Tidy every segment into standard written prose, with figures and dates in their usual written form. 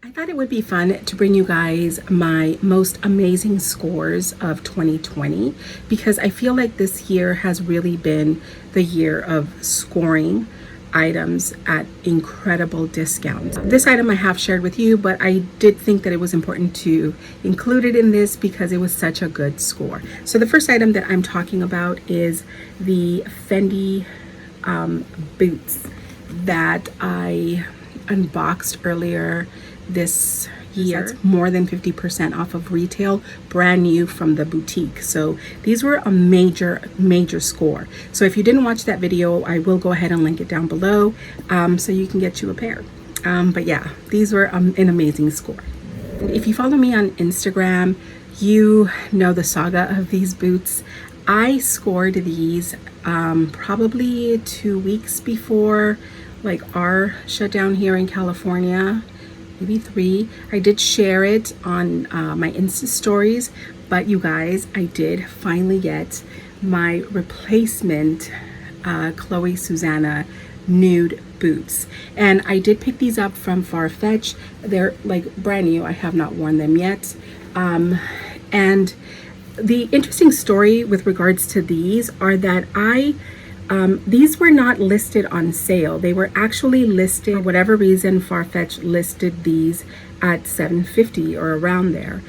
I thought it would be fun to bring you guys my most amazing scores of 2020 because I feel like this year has really been the year of scoring items at incredible discounts. This item I have shared with you, but I did think that it was important to include it in this because it was such a good score. So the first item that I'm talking about is the Fendi boots that I unboxed earlier this year. That's more than 50% off of retail, brand new from the boutique. So these were a major score. So if you didn't watch that video, I will go ahead and link it down below so you can get you a pair. But yeah, these were an amazing score. If you follow me on Instagram, you know the saga of these boots. I scored these probably 2 weeks before like our shutdown here in California, maybe 3. I did share it on my Insta stories, but you guys, I did finally get my replacement Chloe Susannah nude boots, and I did pick these up from Farfetch. They're like brand new. I have not worn them yet, and the interesting story with regards to these are that these were not listed on sale. They were actually listed, for whatever reason, Farfetch listed these at $7.50 or around there.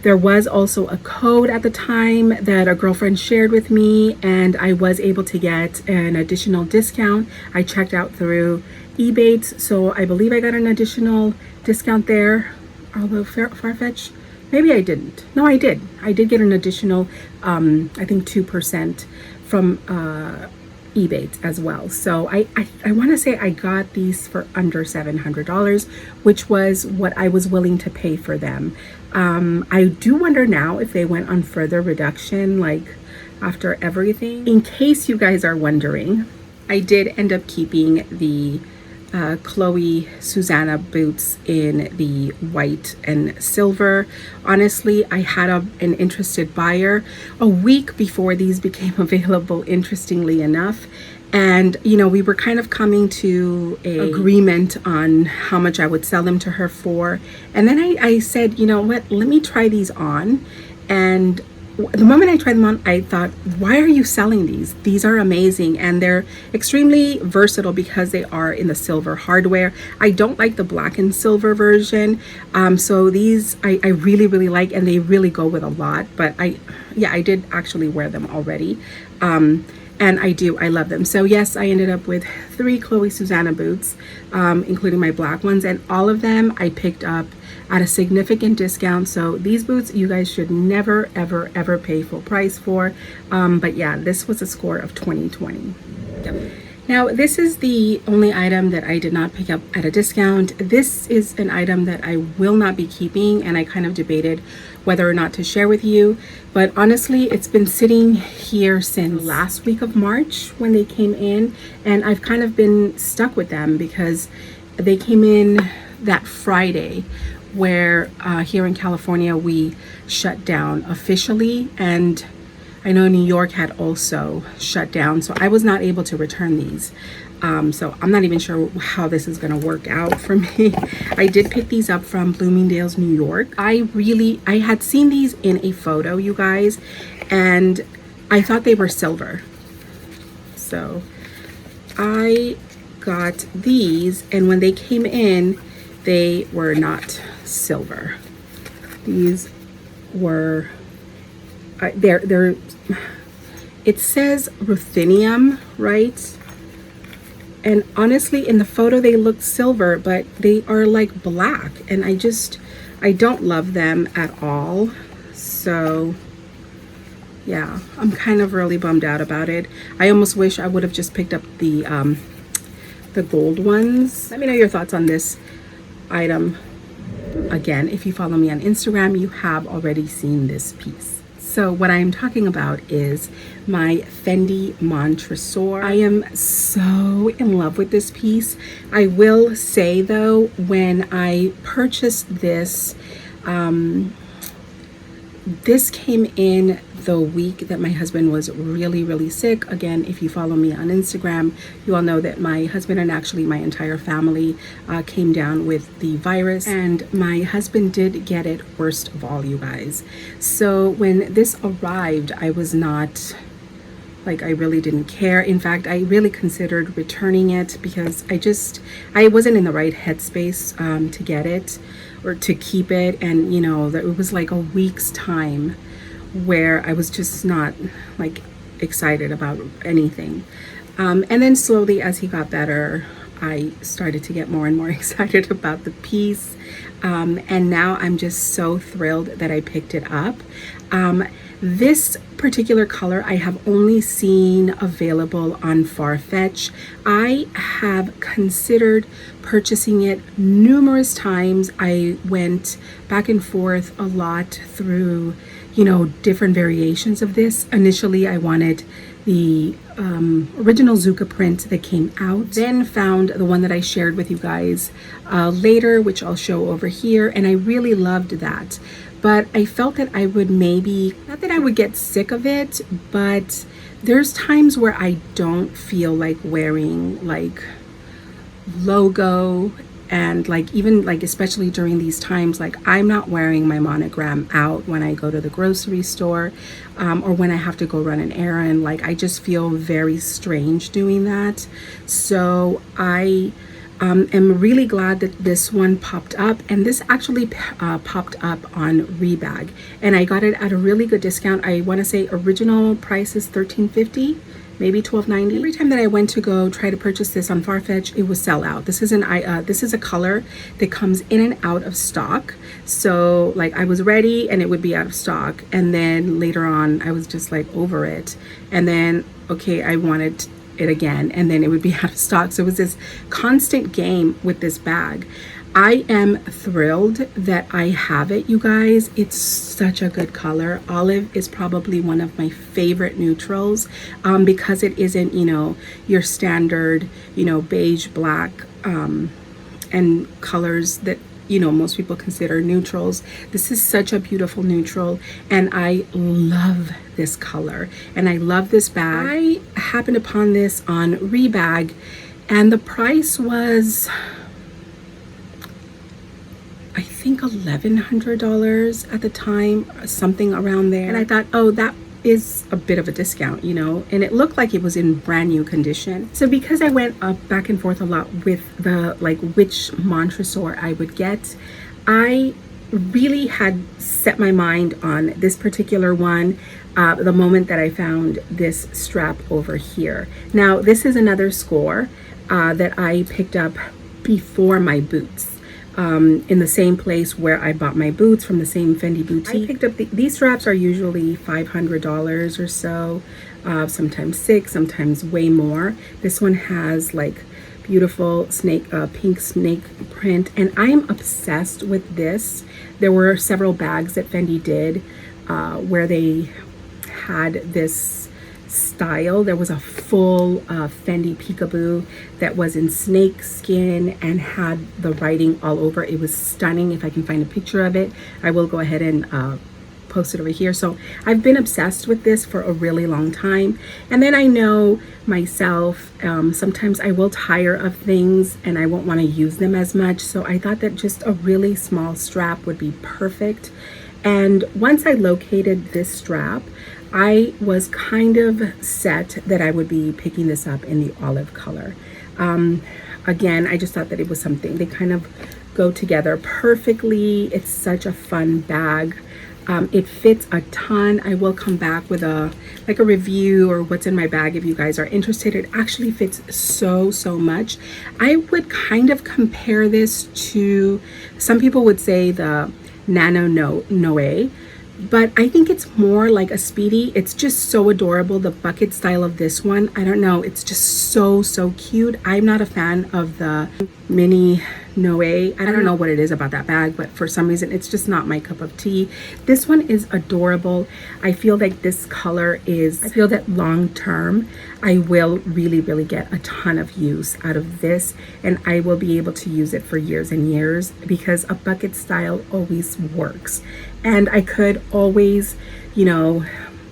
There was also a code at the time that a girlfriend shared with me, and I was able to get an additional discount. I checked out through Ebates, so I believe I got an additional discount there, although Farfetch, maybe I didn't. No, I did. I did get an additional, I think 2% from Ebates as well. So I want to say I got these for under $700, which was what I was willing to pay for them. I do wonder now if they went on further reduction, like after everything. In case you guys are wondering, I did end up keeping the Chloe Susannah boots in the white and silver. Honestly, I had an interested buyer a week before these became available, interestingly enough, and you know, we were kind of coming to a agreement on how much I would sell them to her for. And then I said, you know what, let me try these on. And the moment I tried them on, I thought, why are you selling these? These are amazing, and they're extremely versatile because they are in the silver hardware. I don't like the black and silver version, so these I really like, and they really go with a lot. But I did actually wear them already, and I love them. So yes, I ended up with 3 Chloe Susannah boots, including my black ones, and all of them I picked up at a significant discount. So these boots you guys should never ever pay full price for. But yeah, this was a score of 2020. Yep. Now this is the only item that I did not pick up at a discount. This is an item that I will not be keeping, and I kind of debated whether or not to share with you, but honestly it's been sitting here since last week of March when they came in, and I've kind of been stuck with them because they came in that Friday where here in California we shut down officially, and I know New York had also shut down, so I was not able to return these. So I'm not even sure how this is going to work out for me. I did pick these up from Bloomingdale's, New York. I had seen these in a photo, you guys, and I thought they were silver. So I got these, and when they came in, they were not silver. These were they're it says ruthenium, right? And honestly, in the photo they look silver, but they are like black, and I don't love them at all. So yeah, I'm kind of really bummed out about it. I almost wish I would have just picked up the gold ones. Let me know your thoughts on this item. Again, if you follow me on Instagram, you have already seen this piece. So what I'm talking about is my Fendi Montresor. I am so in love with this piece. I will say though, when I purchased this, this came in the week that my husband was really sick. Again, if you follow me on Instagram, you all know that my husband and actually my entire family came down with the virus, and my husband did get it worst of all, you guys. So when this arrived, I was not like, I really didn't care. In fact, I really considered returning it because I wasn't in the right headspace to get it or to keep it. And you know, that it was like a week's time where I was just not like excited about anything. And then slowly as he got better, I started to get more and more excited about the piece. And now I'm just so thrilled that I picked it up. This particular color I have only seen available on Farfetch. I have considered purchasing it numerous times. I went back and forth a lot through, you know, different variations of this. Initially, I wanted the original Zuka print that came out, then found the one that I shared with you guys later, which I'll show over here, and I really loved that. But I felt that I would maybe, not that I would get sick of it, but there's times where I don't feel like wearing like logo, and like even like especially during these times, like I'm not wearing my monogram out when I go to the grocery store or when I have to go run an errand. Like I just feel very strange doing that. So I am really glad that this one popped up, and this actually popped up on Rebag, and I got it at a really good discount. I want to say original price is $13.50, maybe $12.90. Every time that I went to go try to purchase this on Farfetch, it was sell out. This is this is a color that comes in and out of stock. So like I was ready and it would be out of stock, and then later on I was just like over it, and then okay, I wanted it again, and then it would be out of stock. So it was this constant game with this bag. I am thrilled that I have it, you guys. It's such a good color. Olive is probably one of my favorite neutrals because it isn't, you know, your standard, you know, beige, black, and colors that, you know, most people consider neutrals. This is such a beautiful neutral, and I love this color, and I love this bag. I happened upon this on Rebag, and the price was, I think $1,100 at the time, something around there. And I thought, oh, that is a bit of a discount, you know, and it looked like it was in brand new condition. So because I went back and forth a lot with the like which Montresor I would get, I really had set my mind on this particular one the moment that I found this strap over here. Now this is another score that I picked up before my boots. In the same place where I bought my boots from the same Fendi boutique. I picked up these straps are usually $500 or so, sometimes $600, sometimes way more. This one has like beautiful snake, pink snake print, and I'm obsessed with this. There were several bags that Fendi did where they had this style. There was a full Fendi peekaboo that was in snake skin and had the writing all over. It was stunning. If I can find a picture of it, I will go ahead and post it over here. So I've been obsessed with this for a really long time. And then I know myself, sometimes I will tire of things and I won't want to use them as much. So I thought that just a really small strap would be perfect. And once I located this strap, I was kind of set that I would be picking this up in the olive color. Again, I just thought that it was something, they kind of go together perfectly. It's such a fun bag. It fits a ton. I will come back with a review or what's in my bag if you guys are interested. It actually fits so much. I would kind of compare this to, some people would say the Nano Noe, but I think it's more like a Speedy. It's just so adorable. The bucket style of this one, I don't know, it's just so cute. I'm not a fan of the mini Noe. I don't know what it is about that bag, but for some reason it's just not my cup of tea. This one is adorable. I feel like this color is, I feel that long term I will really get a ton of use out of this, and I will be able to use it for years and years because a bucket style always works. And I could always, you know,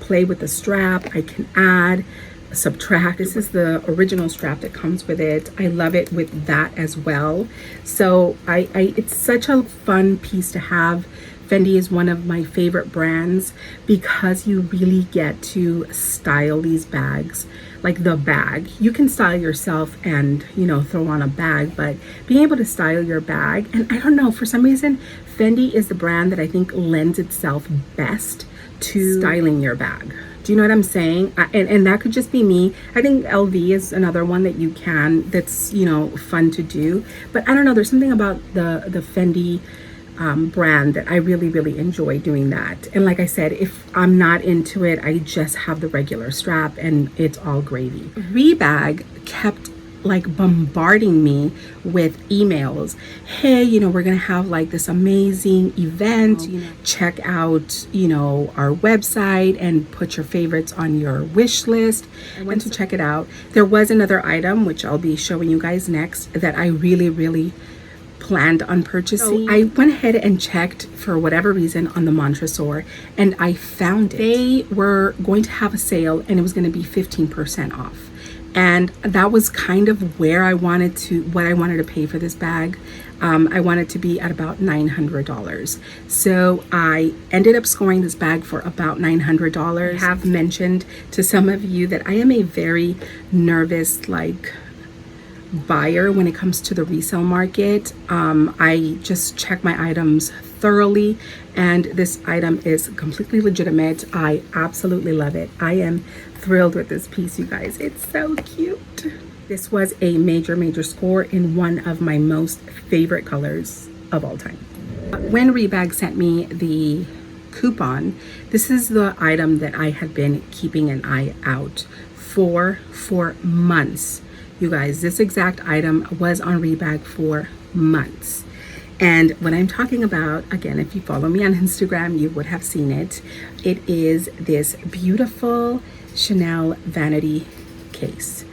play with the strap. I can add, subtract. This is the original strap that comes with it. I love it with that as well. So it's such a fun piece to have. Fendi is one of my favorite brands because you really get to style these bags. Like the bag, you can style yourself and, you know, throw on a bag, but being able to style your bag, and I don't know, for some reason, Fendi is the brand that I think lends itself best to styling your bag. Do you know what I'm saying? And that could just be me. I think LV is another one that you can, that's, you know, fun to do. But I don't know, there's something about the Fendi brand that I really enjoy doing that. And like I said, if I'm not into it, I just have the regular strap and it's all gravy. Rebag kept like bombarding me with emails. Hey, you know, we're gonna have like this amazing event, you know, check out, you know, our website and put your favorites on your wish list. I went to check it out. There was another item, which I'll be showing you guys next, that I really planned on purchasing. I went ahead and checked for whatever reason on the Montresor, and I found it. They were going to have a sale and it was going to be 15% off. And that was kind of where I wanted to, what I wanted to pay for this bag. I wanted to be at about $900. So I ended up scoring this bag for about $900. I have mentioned to some of you that I am a very nervous, like, buyer when it comes to the resale market. I just check my items thoroughly, and this item is completely legitimate. I absolutely love it. I am thrilled with this piece, you guys. It's so cute. This was a major score in one of my most favorite colors of all time. When Rebag sent me the coupon, this is the item that I had been keeping an eye out for months. You guys, this exact item was on Rebag for months. And what I'm talking about, again, if you follow me on Instagram, you would have seen it. It is this beautiful Chanel Vanity case.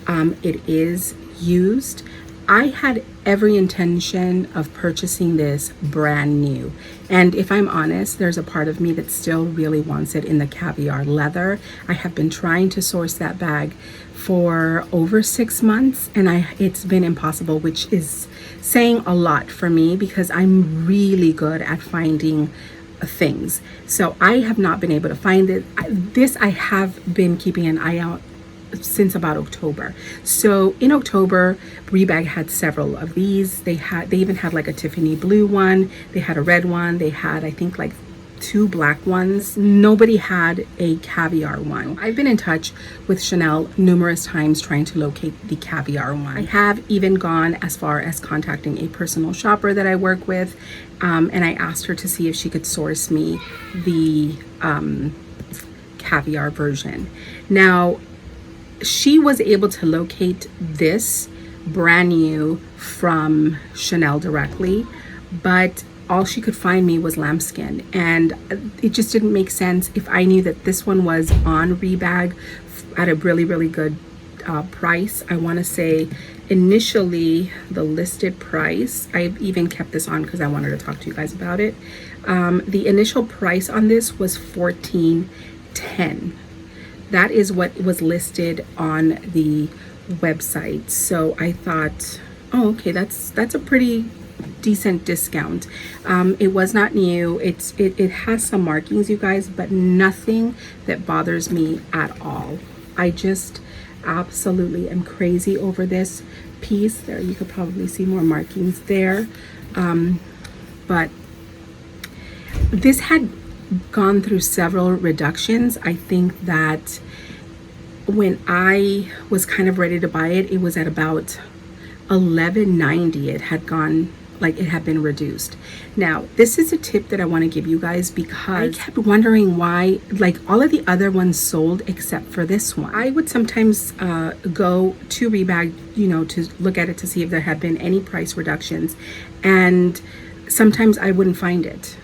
It is used. I had every intention of purchasing this brand new. And if I'm honest, there's a part of me that still really wants it in the caviar leather. I have been trying to source that bag for over 6 months, and it's been impossible, which is saying a lot for me because I'm really good at finding things. So I have not been able to find it. This I have been keeping an eye out since about October. So in October, Rebag had several of these. They even had like a Tiffany blue one. They had a red one. They had, I think, like 2 black ones. Nobody had a caviar one. I've been in touch with Chanel numerous times trying to locate the caviar one. I have even gone as far as contacting a personal shopper that I work with, and I asked her to see if she could source me the caviar version. Now, she was able to locate this brand new from Chanel directly, but all she could find me was lambskin, and it just didn't make sense. If I knew that this one was on Rebag at a really good price, I want to say initially the listed price, I even kept this on because I wanted to talk to you guys about it. The initial price on this was $14.10. That is what was listed on the website. So I thought, oh, okay, that's a pretty decent discount. It was not new. It has some markings, you guys, but nothing that bothers me at all. I just absolutely am crazy over this piece. There, you could probably see more markings there. But this had gone through several reductions. I think that when I was kind of ready to buy it, it was at about $11.90. It had gone, like, it had been reduced. Now, this is a tip that I want to give you guys because I kept wondering why, like, all of the other ones sold except for this one. I would sometimes go to Rebag, you know, to look at it to see if there had been any price reductions, and sometimes I wouldn't find it,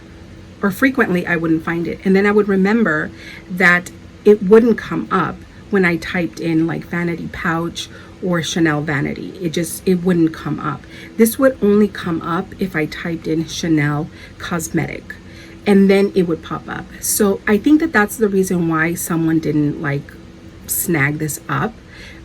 or frequently I wouldn't find it. And then I would remember that it wouldn't come up when I typed in like Vanity pouch or Chanel Vanity. It wouldn't come up. This would only come up if I typed in Chanel cosmetic. and then it would pop up. So I think that that's the reason why someone didn't like snag this up,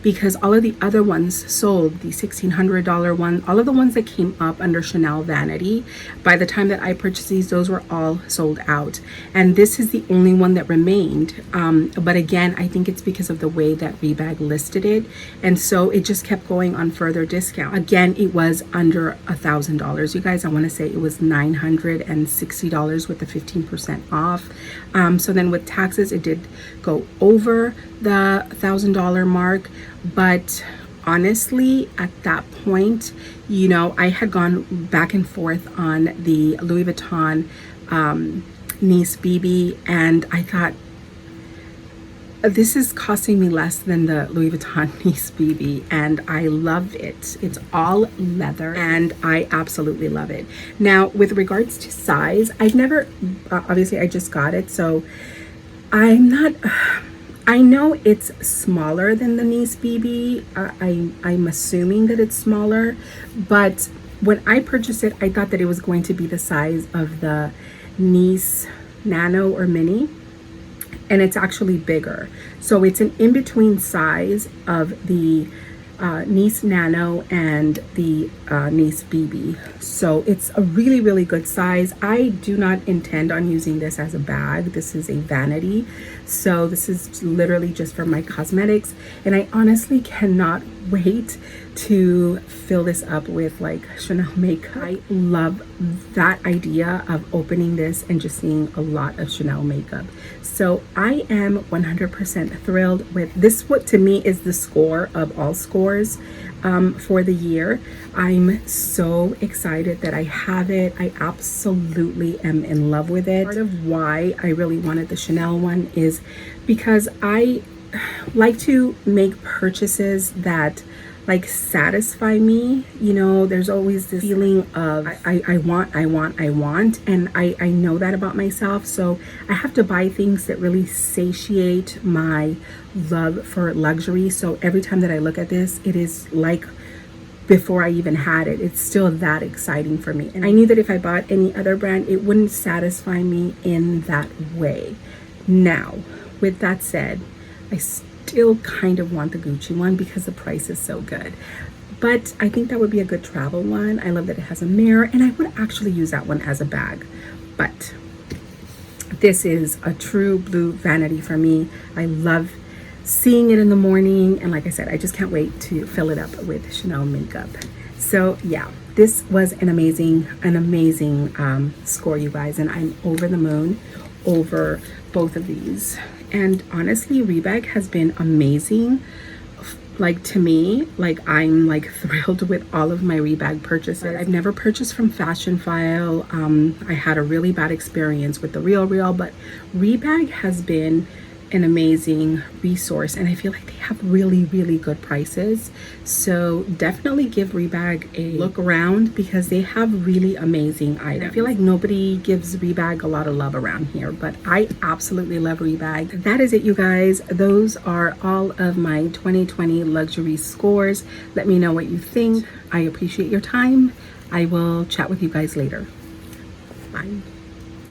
because all of the other ones sold, the $1,600 one, all of the ones that came up under Chanel Vanity, by the time that I purchased these, those were all sold out. And this is the only one that remained. But again, I think it's because of the way that Rebag listed it. And so it just kept going on further discount. Again, it was under $1,000. You guys, I want to say it was $960 with the 15% off. So then with taxes, it did go over the $1,000 mark. But honestly, at that point, you know, I had gone back and forth on the Louis Vuitton Nice BB, and I thought, this is costing me less than the Louis Vuitton Nice BB, and I love it. It's all leather and I absolutely love it. Now, with regards to size, I've never, obviously I just got it, so I'm not, I know it's smaller than the Nice BB. I'm assuming that it's smaller, but when I purchased it, I thought that it was going to be the size of the Nice Nano or Mini, and it's actually bigger. So it's an in-between size of the Nice Nano and the Nice BB. So it's a really, really good size. I do not intend on using this as a bag. This is a vanity. So this is literally just for my cosmetics. And I honestly cannot wait to fill this up with like Chanel makeup. I love that idea of opening this and just seeing a lot of Chanel makeup. So I am 100% thrilled with this. What to me is the score of all scores for the year. I'm so excited that I have it. I absolutely am in love with it. Part of why I really wanted the Chanel one is because I like to make purchases that like satisfy me. You know, there's always this feeling of I want, and I know that about myself. So I have to buy things that really satiate my love for luxury. So every time that I look at this, it is like before I even had it, it's still that exciting for me. And I knew that if I bought any other brand, it wouldn't satisfy me in that way. Now, with that said, I still kind of want the Gucci one because the price is so good. But I think that would be a good travel one. I love that it has a mirror, and I would actually use that one as a bag. But this is a true blue vanity for me. I love seeing it in the morning, and like I said, I just can't wait to fill it up with Chanel makeup. So yeah, this was an amazing score, you guys, and I'm over the moon over both of these. And honestly, Rebag has been amazing. Like to me, like I'm like thrilled with all of my Rebag purchases. I've never purchased from Fashion File. I had a really bad experience with the Real, but Rebag has been an amazing resource, and I feel like they have really, really good prices. So definitely give Rebag a look around because they have really amazing items. I feel like nobody gives Rebag a lot of love around here, but I absolutely love Rebag. That is it, you guys. Those are all of my 2020 luxury scores. Let me know what you think. I appreciate your time. I will chat with you guys later. Bye.